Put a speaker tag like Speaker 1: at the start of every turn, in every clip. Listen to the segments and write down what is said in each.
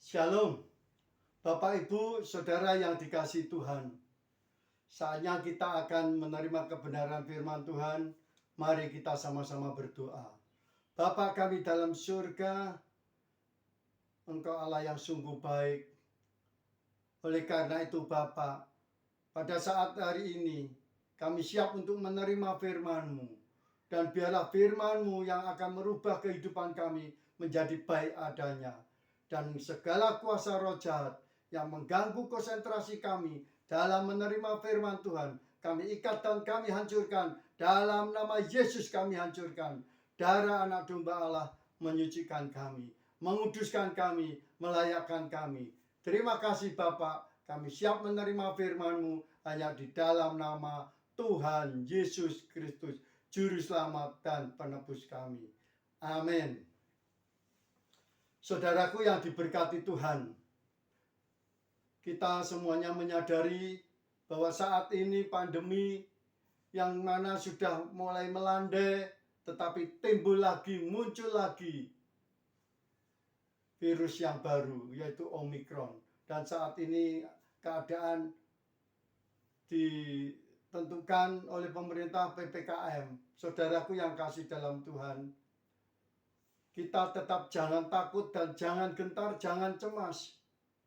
Speaker 1: Shalom, Bapak Ibu, Saudara yang dikasihi Tuhan. Saatnya kita akan menerima kebenaran firman Tuhan. Mari kita sama-sama berdoa. Bapa kami dalam surga, Engkau Allah yang sungguh baik. Oleh karena itu Bapa, pada saat hari ini kami siap untuk menerima firman-Mu. Dan biarlah firman-Mu yang akan merubah kehidupan kami menjadi baik adanya. Dan segala kuasa roh jahat yang mengganggu konsentrasi kami dalam menerima firman Tuhan, kami ikat dan kami hancurkan. Dalam nama Yesus kami hancurkan. Darah anak domba Allah menyucikan kami, menguduskan kami, melayakkan kami. Terima kasih Bapak, kami siap menerima firman-Mu hanya di dalam nama Tuhan Yesus Kristus, Juru Selamat dan Penebus kami. Amin. Saudaraku yang diberkati Tuhan, kita semuanya menyadari bahwa saat ini pandemi yang mana sudah mulai melandai, tetapi timbul lagi, muncul lagi virus yang baru, yaitu Omikron. Dan saat ini keadaan ditentukan oleh pemerintah PPKM. Saudaraku yang kasih dalam Tuhan, kita tetap jangan takut dan jangan gentar, jangan cemas.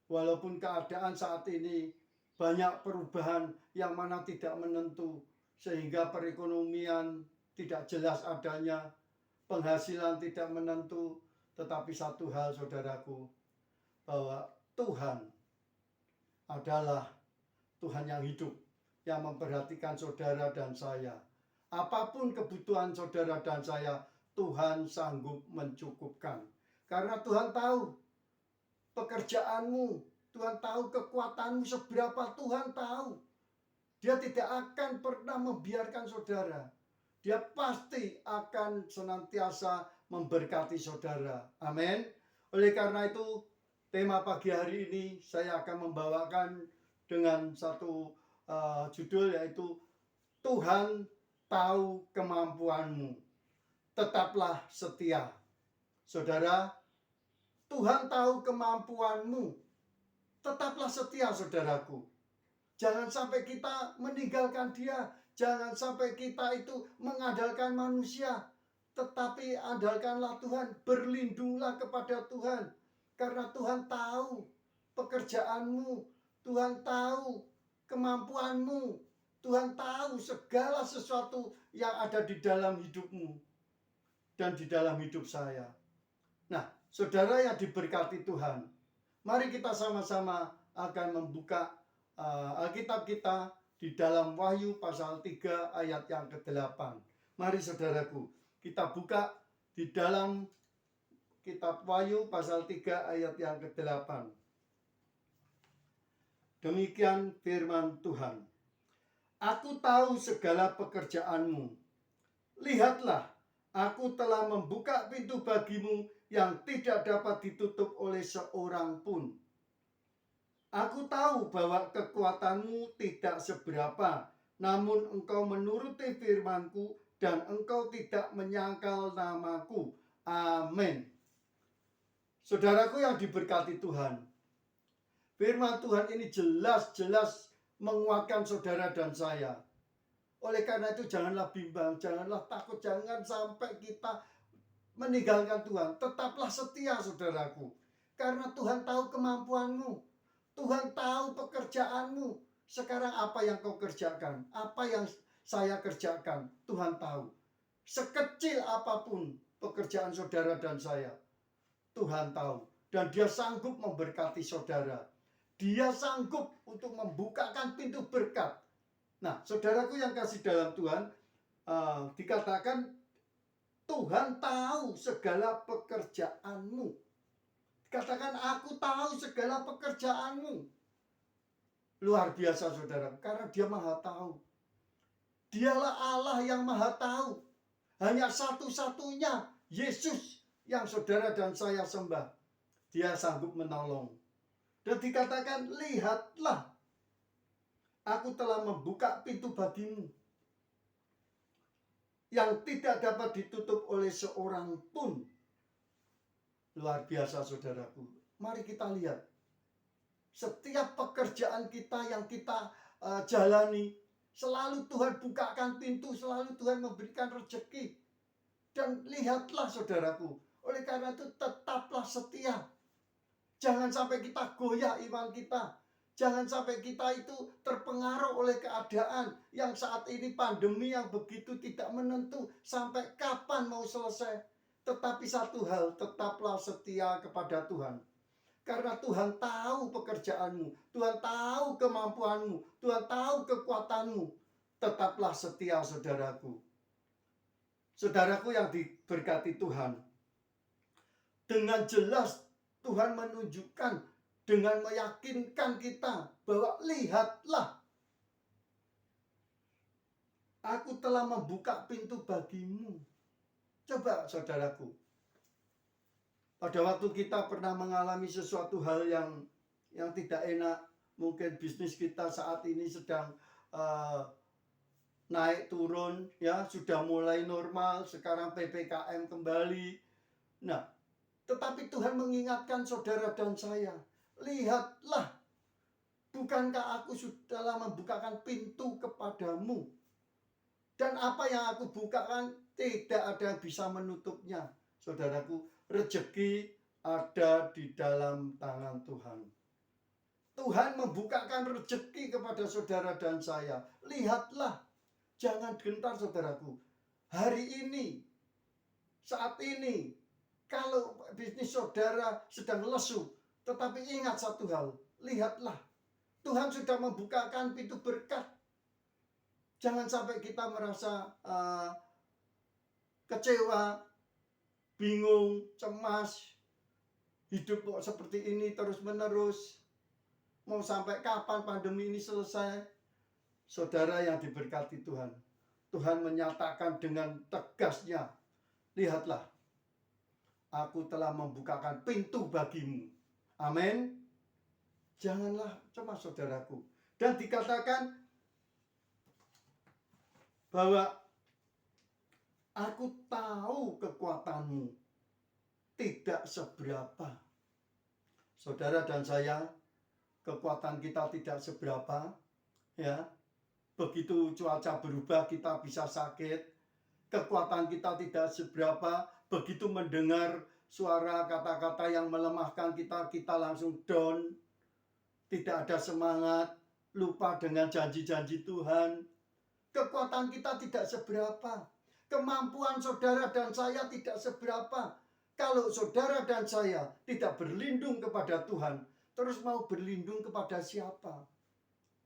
Speaker 1: Walaupun keadaan saat ini banyak perubahan yang mana tidak menentu, sehingga perekonomian tidak jelas adanya, penghasilan tidak menentu. Tetapi satu hal saudaraku, bahwa Tuhan adalah Tuhan yang hidup, yang memperhatikan saudara dan saya. Apapun kebutuhan saudara dan saya, Tuhan sanggup mencukupkan. Karena Tuhan tahu pekerjaanmu, Tuhan tahu kekuatanmu seberapa, Tuhan tahu. Dia tidak akan pernah membiarkan saudara. Dia pasti akan senantiasa memberkati saudara. Amin. Oleh karena itu, tema pagi hari ini saya akan membawakan dengan satu judul, yaitu Tuhan tahu kemampuanmu, tetaplah setia. Saudara, Tuhan tahu kemampuanmu, tetaplah setia saudaraku. Jangan sampai kita meninggalkan Dia. Jangan sampai kita itu mengandalkan manusia. Tetapi andalkanlah Tuhan, berlindunglah kepada Tuhan. Karena Tuhan tahu pekerjaanmu, Tuhan tahu kemampuanmu, Tuhan tahu segala sesuatu yang ada di dalam hidupmu dan di dalam hidup saya. Nah, saudara yang diberkati Tuhan, mari kita sama-sama akan membuka Alkitab kita di dalam Wahyu pasal 3 ayat yang ke-8. Mari saudaraku, kita buka di dalam kitab Wahyu pasal 3 ayat yang ke-8. Demikian firman Tuhan. Aku tahu segala pekerjaanmu. Lihatlah, aku telah membuka pintu bagimu yang tidak dapat ditutup oleh seorang pun. Aku tahu bahwa kekuatanmu tidak seberapa, namun engkau menuruti firmanku dan engkau tidak menyangkal namaku. Amin. Saudaraku yang diberkati Tuhan, firman Tuhan ini jelas-jelas menguatkan saudara dan saya. Oleh karena itu janganlah bimbang, janganlah takut, jangan sampai kita meninggalkan Tuhan. Tetaplah setia saudaraku. Karena Tuhan tahu kemampuanmu. Tuhan tahu pekerjaanmu. Sekarang apa yang kau kerjakan? Apa yang saya kerjakan? Tuhan tahu. Sekecil apapun pekerjaan saudara dan saya, Tuhan tahu. Dan Dia sanggup memberkati saudara. Dia sanggup untuk membukakan pintu berkat. Nah, saudaraku yang kasih dalam Tuhan, dikatakan Tuhan tahu segala pekerjaanmu. Katakan, aku tahu segala pekerjaanmu. Luar biasa saudara, karena Dia maha tahu. Dialah Allah yang maha tahu. Hanya satu-satunya Yesus yang saudara dan saya sembah. Dia sanggup menolong. Dan dikatakan, lihatlah, aku telah membuka pintu bagimu yang tidak dapat ditutup oleh seorang pun. Luar biasa saudaraku. mari kita lihat. Setiap pekerjaan kita yang kita jalani, selalu Tuhan bukakan pintu, selalu Tuhan memberikan rezeki. Dan lihatlah saudaraku, oleh karena itu tetaplah setia. Jangan sampai kita goyah iman kita. Jangan sampai kita itu terpengaruh oleh keadaan yang saat ini pandemi yang begitu tidak menentu. Sampai kapan mau selesai. Tetapi satu hal, tetaplah setia kepada Tuhan. Karena Tuhan tahu pekerjaanmu, Tuhan tahu kemampuanmu, Tuhan tahu kekuatanmu. Tetaplah setia saudaraku. Saudaraku yang diberkati Tuhan. Dengan jelas Tuhan menunjukkan, dengan meyakinkan kita bahwa lihatlah, aku telah membuka pintu bagimu. Coba saudaraku. Pada waktu kita pernah mengalami sesuatu hal yang tidak enak, mungkin bisnis kita saat ini sedang naik turun, ya sudah mulai normal, sekarang PPKM kembali. Nah, tetapi Tuhan mengingatkan saudara dan saya, lihatlah, bukankah aku sudah membukakan pintu kepadamu? Dan apa yang aku bukakan tidak ada yang bisa menutupnya. Saudaraku, rezeki ada di dalam tangan Tuhan. Tuhan membukakan rezeki kepada saudara dan saya. Lihatlah, jangan gentar saudaraku. Hari ini, saat ini, kalau bisnis saudara sedang lesu, tetapi ingat satu hal, lihatlah, Tuhan sudah membukakan pintu berkat. Jangan sampai kita merasa kecewa, bingung, cemas, hidup kok seperti ini terus-menerus. Mau sampai kapan pandemi ini selesai? Saudara yang diberkati Tuhan, Tuhan menyatakan dengan tegasnya, lihatlah, aku telah membukakan pintu bagimu. Amin. Janganlah cemas saudaraku. Dan dikatakan bahwa aku tahu kekuatanmu tidak seberapa. Saudara dan saya, kekuatan kita tidak seberapa, ya. Begitu cuaca berubah kita bisa sakit. Kekuatan kita tidak seberapa. Begitu mendengar suara kata-kata yang melemahkan kita, kita langsung down. Tidak ada semangat, lupa dengan janji-janji Tuhan. Kekuatan kita tidak seberapa. Kemampuan saudara dan saya tidak seberapa. Kalau saudara dan saya tidak berlindung kepada Tuhan, terus mau berlindung kepada siapa?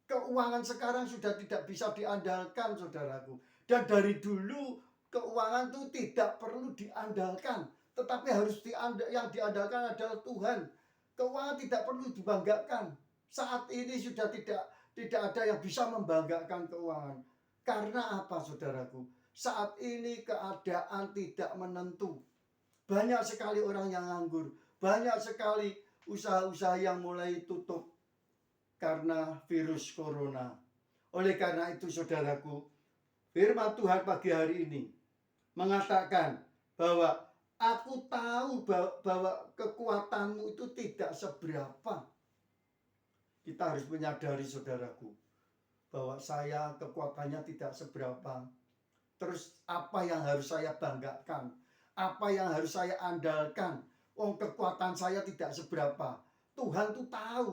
Speaker 1: Keuangan sekarang sudah tidak bisa diandalkan, saudaraku. Dan dari dulu keuangan itu tidak perlu diandalkan, tetapi harus yang diandalkan adalah Tuhan. Keuangan tidak perlu dibanggakan. Saat ini sudah tidak ada yang bisa membanggakan keuangan. Karena apa, saudaraku? Saat ini keadaan tidak menentu. Banyak sekali orang yang nganggur. Banyak sekali usaha-usaha yang mulai tutup karena virus corona. Oleh karena itu saudaraku, firman Tuhan pagi hari ini mengatakan bahwa aku tahu bahwa kekuatanmu itu tidak seberapa. Kita harus menyadari saudaraku, bahwa saya kekuatannya tidak seberapa. Terus apa yang harus saya banggakan? Apa yang harus saya andalkan? Kekuatan saya tidak seberapa. Tuhan tuh tahu.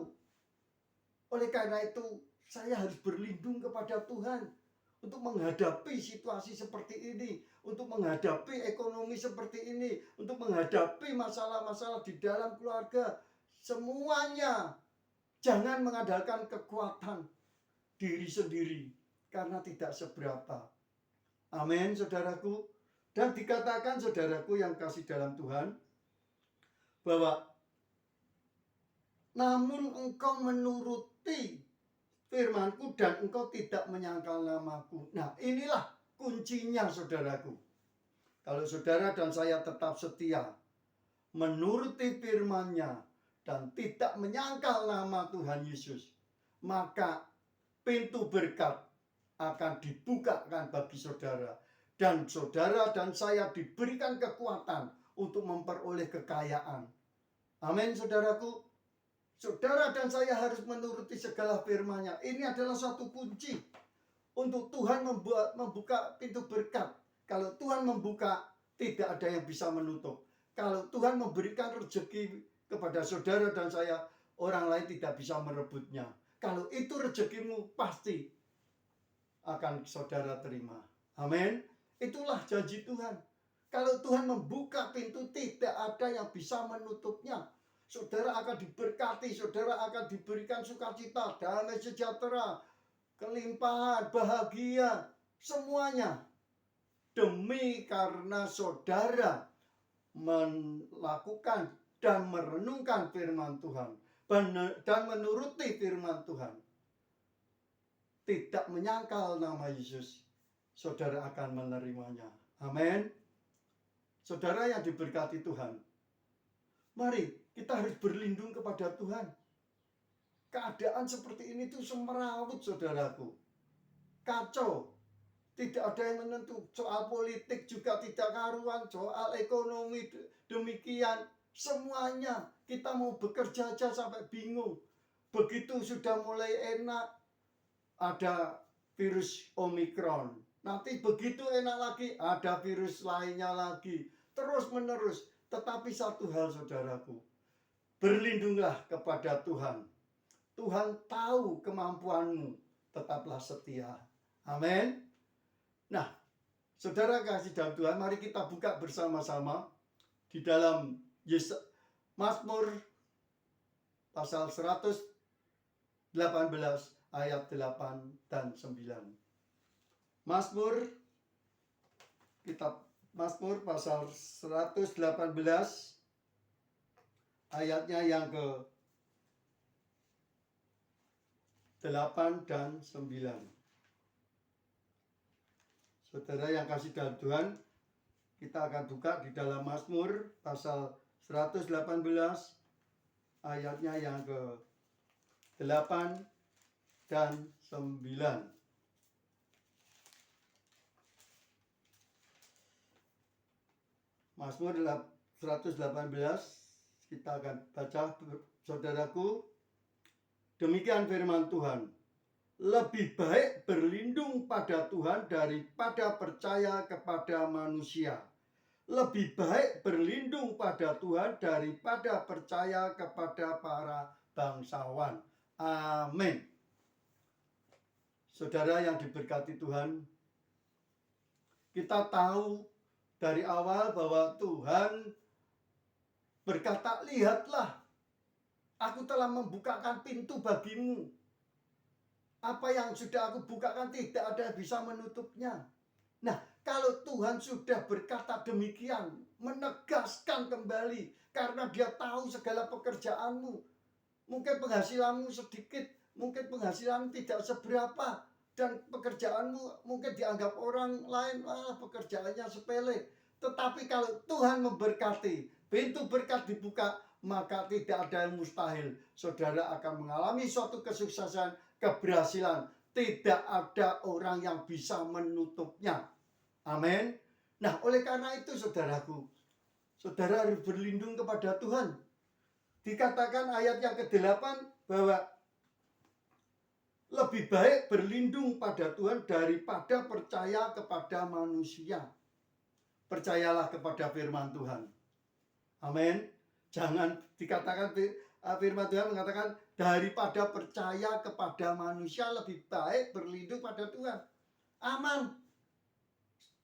Speaker 1: Oleh karena itu saya harus berlindung kepada Tuhan untuk menghadapi situasi seperti ini, untuk menghadapi ekonomi seperti ini, untuk menghadapi masalah-masalah di dalam keluarga. Semuanya jangan mengandalkan kekuatan diri sendiri karena tidak seberapa. Amin, saudaraku. Dan dikatakan saudaraku yang kasih dalam Tuhan, bahwa namun engkau menuruti firmanku dan engkau tidak menyangkal namaku. Nah, inilah kuncinya saudaraku. Kalau saudara dan saya tetap setia menuruti firman-Nya dan tidak menyangkal nama Tuhan Yesus, maka pintu berkat akan dibukakan bagi saudara. Dan saudara dan saya diberikan kekuatan untuk memperoleh kekayaan. Amin, saudaraku. Saudara dan saya harus menuruti segala firman-Nya. Ini adalah suatu kunci untuk Tuhan membuka pintu berkat. Kalau Tuhan membuka, tidak ada yang bisa menutup. Kalau Tuhan memberikan rezeki kepada saudara dan saya, orang lain tidak bisa merebutnya. Kalau itu rezekimu, pasti akan saudara terima. Amin. Itulah janji Tuhan. Kalau Tuhan membuka pintu, tidak ada yang bisa menutupnya. Saudara akan diberkati, saudara akan diberikan sukacita, damai sejahtera, kelimpahan, bahagia, semuanya. Demi karena saudara melakukan dan merenungkan firman Tuhan dan menuruti firman Tuhan. Tidak menyangkal nama Yesus, saudara akan menerimanya. Amin. Saudara yang diberkati Tuhan, mari kita harus berlindung kepada Tuhan. Keadaan seperti ini tuh semerawut, saudaraku. Kacau. Tidak ada yang menentu. Soal politik juga tidak karuan. Soal ekonomi demikian. Semuanya kita mau bekerja aja sampai bingung. Begitu sudah mulai enak, ada virus Omikron. Nanti begitu enak lagi, ada virus lainnya lagi. Terus menerus. Tetapi satu hal, saudaraku, berlindunglah kepada Tuhan. Tuhan tahu kemampuanmu, tetaplah setia. Amin. Nah, saudara kasih dalam Tuhan, mari kita buka bersama-sama di dalam Mazmur pasal 118 ayat 8 dan 9. Mazmur pasal 118 ayatnya yang ke 8 dan 9. Saudara yang kasih dalam Tuhan, kita akan buka di dalam Mazmur pasal 118 ayatnya yang ke 8 dan 9. Mazmur 118, kita akan baca, saudaraku. Demikian firman Tuhan. Lebih baik berlindung pada Tuhan daripada percaya kepada manusia. Lebih baik berlindung pada Tuhan daripada percaya kepada para bangsawan. Amin. Saudara yang diberkati Tuhan, kita tahu dari awal bahwa Tuhan berkata, lihatlah, aku telah membukakan pintu bagimu. Apa yang sudah aku bukakan tidak ada yang bisa menutupnya. Nah, kalau Tuhan sudah berkata demikian, menegaskan kembali, karena dia tahu segala pekerjaanmu. Mungkin penghasilanmu sedikit, mungkin penghasilanmu tidak seberapa, dan pekerjaanmu mungkin dianggap orang lain, pekerjaannya sepele. Tetapi kalau Tuhan memberkati, pintu berkat dibuka, maka tidak ada yang mustahil. Saudara akan mengalami suatu kesuksesan, keberhasilan. Tidak ada orang yang bisa menutupnya. Amin. Nah, oleh karena itu, saudaraku, saudara harus berlindung kepada Tuhan. Dikatakan ayat yang ke-8 bahwa lebih baik berlindung pada Tuhan daripada percaya kepada manusia. Percayalah kepada firman Tuhan. Amin. Jangan dikatakan, firman Tuhan mengatakan, daripada percaya kepada manusia, lebih baik berlindung pada Tuhan. Aman.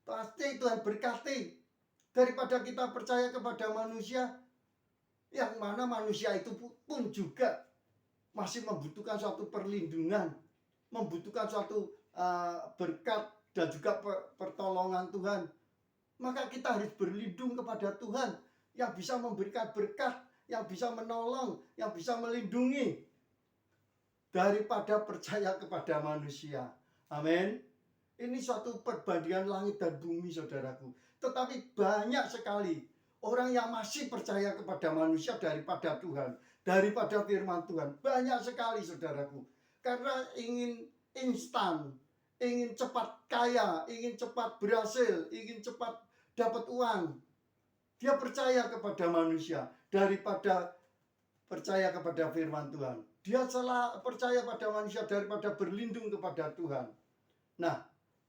Speaker 1: Pasti Tuhan berkati. Daripada kita percaya kepada manusia, yang mana manusia itu pun juga masih membutuhkan suatu perlindungan, membutuhkan suatu berkat dan juga pertolongan Tuhan. Maka kita harus berlindung kepada Tuhan yang bisa memberikan berkat, yang bisa menolong, yang bisa melindungi, daripada percaya kepada manusia. Amin. Ini suatu perbandingan langit dan bumi, saudaraku. Tetapi banyak sekali orang yang masih percaya kepada manusia daripada Tuhan, daripada firman Tuhan. Banyak sekali, saudaraku. Karena ingin instan, ingin cepat kaya, ingin cepat berhasil, ingin cepat dapat uang. Dia percaya kepada manusia daripada percaya kepada firman Tuhan. Dia salah percaya pada manusia daripada berlindung kepada Tuhan. Nah,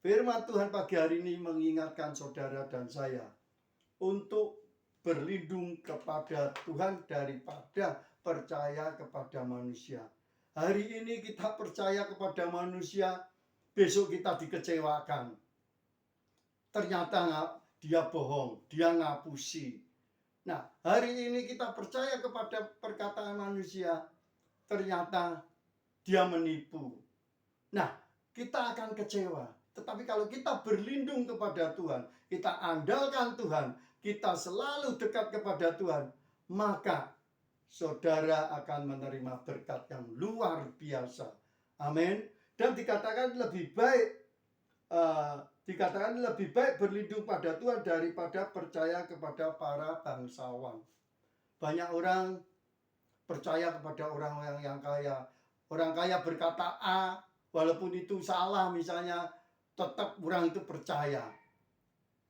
Speaker 1: firman Tuhan pagi hari ini mengingatkan saudara dan saya untuk berlindung kepada Tuhan daripada percaya kepada manusia. Hari ini kita percaya kepada manusia, besok kita dikecewakan. Ternyata dia bohong, dia ngapusi. Nah, hari ini kita percaya kepada perkataan manusia, ternyata dia menipu. Nah, kita akan kecewa. Tetapi kalau kita berlindung kepada Tuhan, kita andalkan Tuhan, kita selalu dekat kepada Tuhan, maka saudara akan menerima berkat yang luar biasa. Amin. Dan dikatakan lebih baik berlindung pada Tuhan daripada percaya kepada para bangsawan. Banyak orang percaya kepada orang yang kaya. Orang kaya berkata A, walaupun itu salah misalnya, tetap orang itu percaya.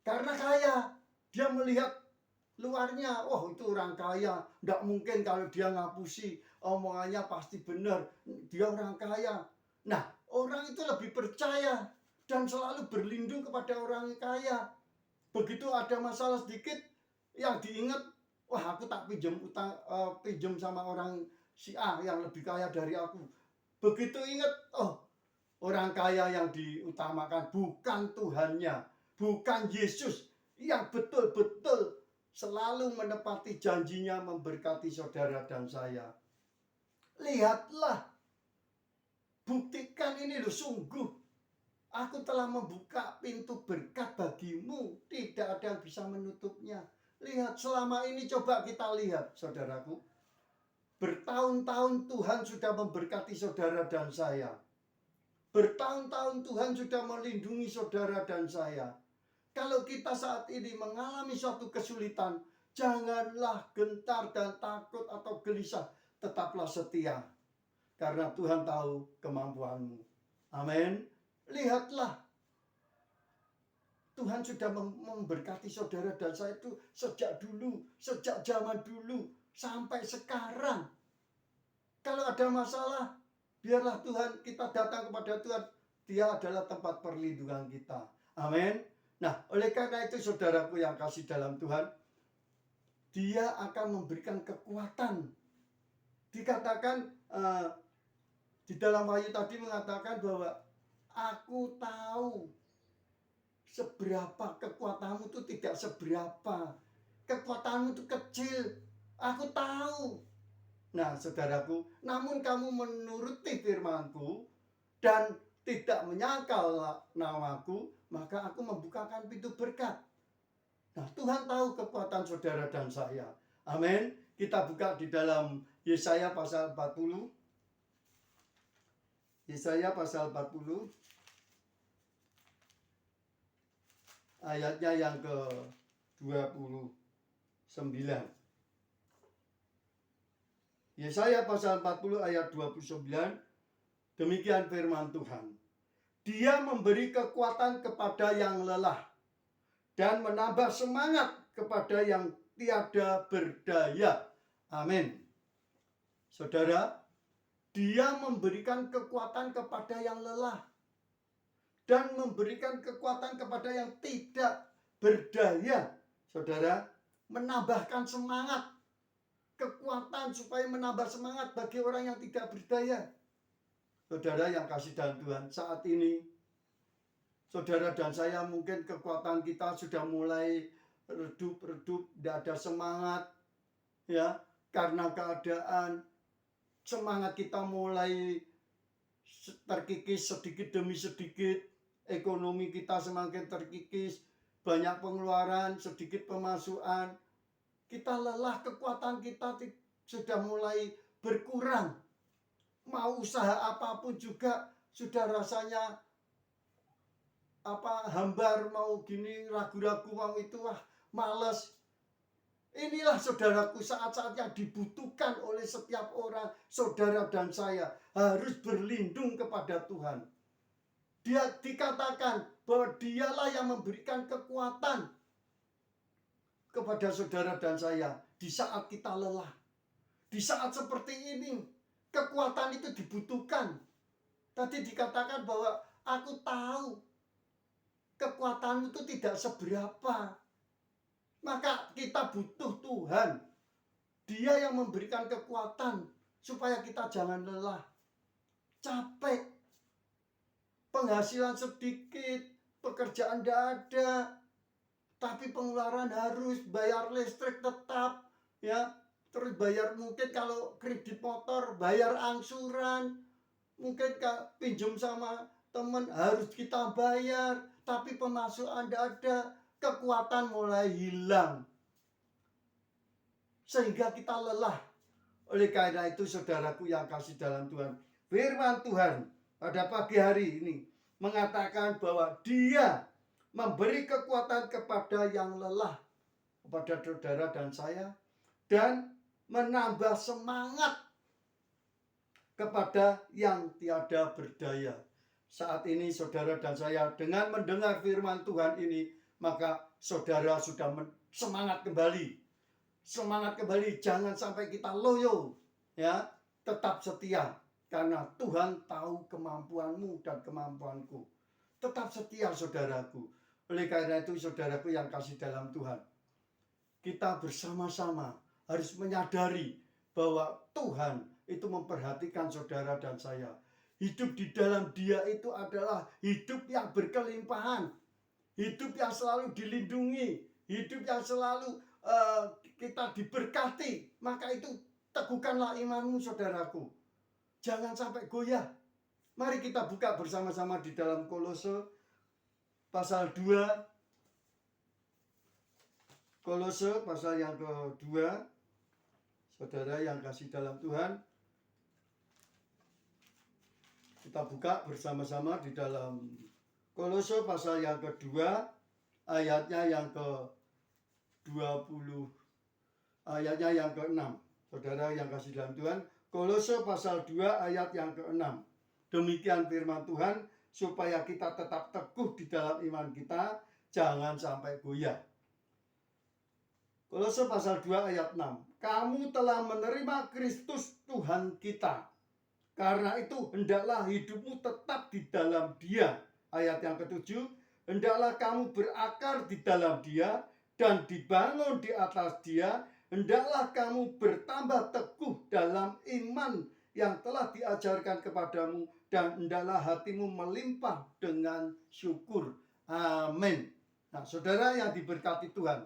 Speaker 1: Karena kaya, dia melihat luarnya, oh itu orang kaya, tidak mungkin kalau dia ngapusi, omongannya pasti benar, dia orang kaya. Nah, orang itu lebih percaya dan selalu berlindung kepada orang kaya. Begitu ada masalah sedikit, yang diingat, wah aku tak pinjam sama orang si A yang lebih kaya dari aku. Begitu ingat, oh orang kaya yang diutamakan bukan Tuhannya, bukan Yesus yang betul-betul selalu menepati janjinya memberkati saudara dan saya. Lihatlah, buktikan ini loh, sungguh aku telah membuka pintu berkat bagimu, tidak ada yang bisa menutupnya. Lihat, selama ini coba kita lihat, saudaraku, bertahun-tahun Tuhan sudah memberkati saudara dan saya. Bertahun-tahun Tuhan sudah melindungi saudara dan saya. Kalau kita saat ini mengalami suatu kesulitan, janganlah gentar dan takut atau gelisah. Tetaplah setia. Karena Tuhan tahu kemampuanmu. Amin. Lihatlah. Tuhan sudah memberkati saudara dan saya itu sejak dulu. Sejak zaman dulu. Sampai sekarang. Kalau ada masalah, biarlah Tuhan, kita datang kepada Tuhan. Dia adalah tempat perlindungan kita. Amin. Nah, oleh karena itu saudaraku yang kasih dalam Tuhan, dia akan memberikan kekuatan. Dikatakan di dalam Wahyu tadi mengatakan bahwa aku tahu seberapa kekuatanmu itu tidak seberapa. Kekuatanmu itu kecil. Aku tahu. Nah, saudaraku, namun kamu menuruti firman-Ku dan tidak menyangkal namaku, maka aku membukakan pintu berkat. Nah, Tuhan tahu kekuatan saudara dan saya. Amin. Kita buka di dalam Yesaya pasal 40. Yesaya pasal 40. Ayatnya yang ke-29. Yesaya pasal 40 ayat 29. Demikian firman Tuhan. Dia memberi kekuatan kepada yang lelah dan menambah semangat kepada yang tiada berdaya. Amin. Saudara, dia memberikan kekuatan kepada yang lelah dan memberikan kekuatan kepada yang tidak berdaya. Saudara, menambahkan semangat, kekuatan supaya menambah semangat bagi orang yang tidak berdaya. Saudara yang kasih dalam Tuhan, saat ini saudara dan saya mungkin kekuatan kita sudah mulai redup-redup, tidak ada semangat, ya, karena keadaan. Semangat kita mulai terkikis sedikit demi sedikit, ekonomi kita semakin terkikis, banyak pengeluaran, sedikit pemasukan. Kita lelah, kekuatan kita sudah mulai berkurang. Mau usaha apapun juga sudah rasanya hambar, mau gini ragu-ragu, mau itu malas. Inilah saudaraku saat-saat yang dibutuhkan oleh setiap orang, saudara dan saya harus berlindung kepada Tuhan. Dia dikatakan bahwa dialah yang memberikan kekuatan kepada saudara dan saya di saat kita lelah. Di saat seperti ini, kekuatan itu dibutuhkan. Tadi dikatakan bahwa aku tahu kekuatan itu tidak seberapa. Maka kita butuh Tuhan. Dia yang memberikan kekuatan supaya kita jangan lelah, capek, penghasilan sedikit, pekerjaan tidak ada, tapi pengeluaran harus, bayar listrik tetap, ya, terus bayar mungkin kalau kredit motor, bayar angsuran, mungkin pinjam sama teman harus kita bayar, tapi pemasukan tidak ada, kekuatan mulai hilang. Sehingga kita lelah. Oleh karena itu saudaraku yang kasih dalam Tuhan, firman Tuhan pada pagi hari ini mengatakan bahwa Dia memberi kekuatan kepada yang lelah, kepada saudara dan saya, dan menambah semangat kepada yang tiada berdaya. Saat ini saudara dan saya dengan mendengar firman Tuhan ini, maka saudara sudah semangat kembali. Semangat kembali, jangan sampai kita loyo, ya, tetap setia karena Tuhan tahu kemampuanmu dan kemampuanku. Tetap setia saudaraku. Oleh karena itu saudaraku yang kasih dalam Tuhan, kita bersama-sama harus menyadari bahwa Tuhan itu memperhatikan saudara dan saya. Hidup di dalam Dia itu adalah hidup yang berkelimpahan, hidup yang selalu dilindungi, hidup yang selalu kita diberkati. Maka itu teguhkanlah imanmu saudaraku, jangan sampai goyah. Mari kita buka bersama-sama di dalam Kolose pasal 2. Kolose pasal yang kedua, saudara yang kasih dalam Tuhan, kita buka bersama-sama di dalam Kolose pasal yang kedua, ayatnya yang ke-20, ayatnya yang ke-6. Saudara yang kasih dalam Tuhan, Kolose pasal 2 ayat yang ke-6. Demikian firman Tuhan, supaya kita tetap teguh di dalam iman kita, jangan sampai goyah. Kolose pasal 2 ayat 6. Kamu telah menerima Kristus Tuhan kita. Karena itu hendaklah hidupmu tetap di dalam Dia. Ayat yang ke-7. Hendaklah kamu berakar di dalam Dia dan dibangun di atas Dia. Hendaklah kamu bertambah teguh dalam iman yang telah diajarkan kepadamu, dan hendaklah hatimu melimpah dengan syukur. Amin. Nah, saudara yang diberkati Tuhan,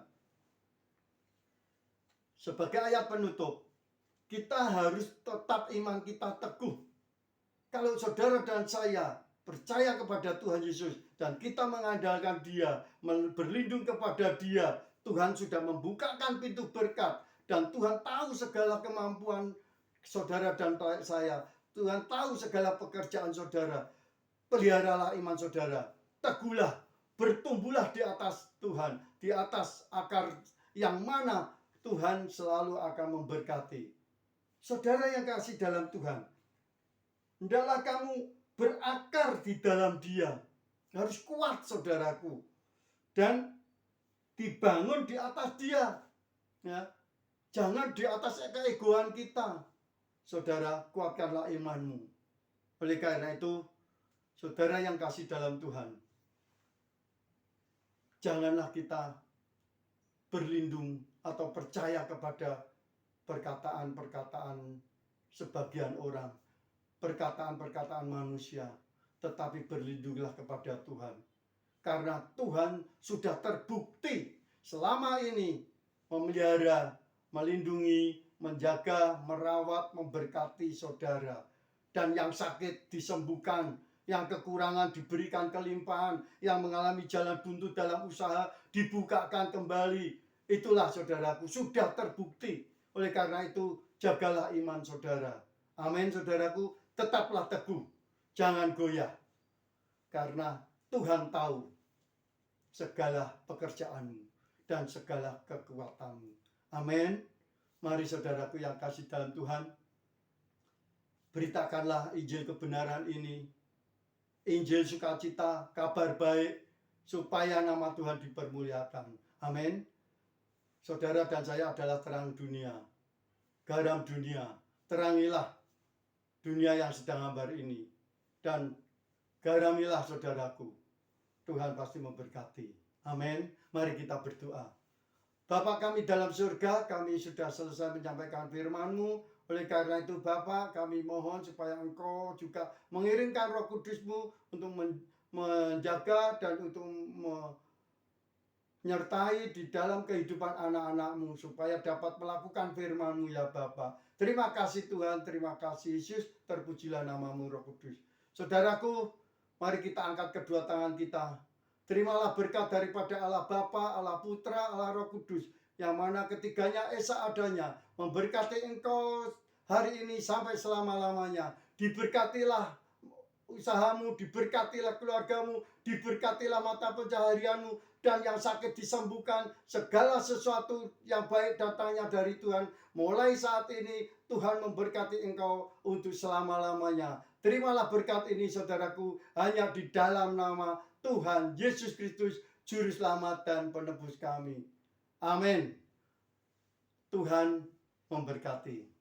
Speaker 1: sebagai ayat penutup, kita harus tetap iman kita teguh. Kalau saudara dan saya percaya kepada Tuhan Yesus dan kita mengandalkan Dia, berlindung kepada Dia, Tuhan sudah membukakan pintu berkat, dan Tuhan tahu segala kemampuan saudara dan saya. Tuhan tahu segala pekerjaan saudara. Peliharalah iman saudara. Teguhlah, bertumbuhlah di atas Tuhan, di atas akar yang mana Tuhan selalu akan memberkati. Saudara yang kasih dalam Tuhan, hendaklah kamu berakar di dalam Dia. Harus kuat saudaraku. Dan dibangun di atas Dia. Ya. Jangan di atas keegoan kita. Saudara, kuatkanlah imanmu. Oleh karena itu, saudara yang kasih dalam Tuhan, janganlah kita berlindung atau percaya kepada perkataan-perkataan sebagian orang, perkataan-perkataan manusia, tetapi berlindunglah kepada Tuhan. Karena Tuhan sudah terbukti selama ini memelihara, melindungi, menjaga, merawat, memberkati saudara. Dan yang sakit disembuhkan, yang kekurangan diberikan kelimpahan, yang mengalami jalan buntu dalam usaha dibukakan kembali. Itulah saudaraku, sudah terbukti. Oleh karena itu, jagalah iman saudara. Amin saudaraku, tetaplah teguh, jangan goyah. Karena Tuhan tahu segala pekerjaanmu dan segala kekuatanmu. Amin. Mari saudaraku yang kasih dalam Tuhan, beritakanlah Injil kebenaran ini, Injil sukacita, kabar baik, supaya nama Tuhan dipermuliakan. Amin. Saudara dan saya adalah terang dunia. garam dunia. Terangilah dunia yang sedang hambar ini. Dan garamilah saudaraku. Tuhan pasti memberkati. Amin. Mari kita berdoa. Bapa kami dalam surga, kami sudah selesai menyampaikan firman-Mu. Oleh karena itu Bapa, kami mohon supaya Engkau juga mengirimkan Roh Kudus-Mu untuk menjaga dan untuk menyertai di dalam kehidupan anak-anak-Mu supaya dapat melakukan firman-Mu ya Bapa. Terima kasih Tuhan, terima kasih Yesus, terpujilah nama-Mu Roh Kudus. Saudaraku, mari kita angkat kedua tangan kita. Terimalah berkat daripada Allah Bapa, Allah Putra, Allah Roh Kudus, yang mana ketiganya esa adanya, memberkati engkau hari ini sampai selama-lamanya. Diberkatilah usahamu, diberkatilah keluargamu, diberkatilah mata pencaharianmu, dan yang sakit disembuhkan. Segala sesuatu yang baik datangnya dari Tuhan. Mulai saat ini Tuhan memberkati engkau untuk selama-lamanya. Terimalah berkat ini saudaraku, hanya di dalam nama Tuhan Yesus Kristus, Juru Selamat dan Penebus kami. Amin. Tuhan memberkati.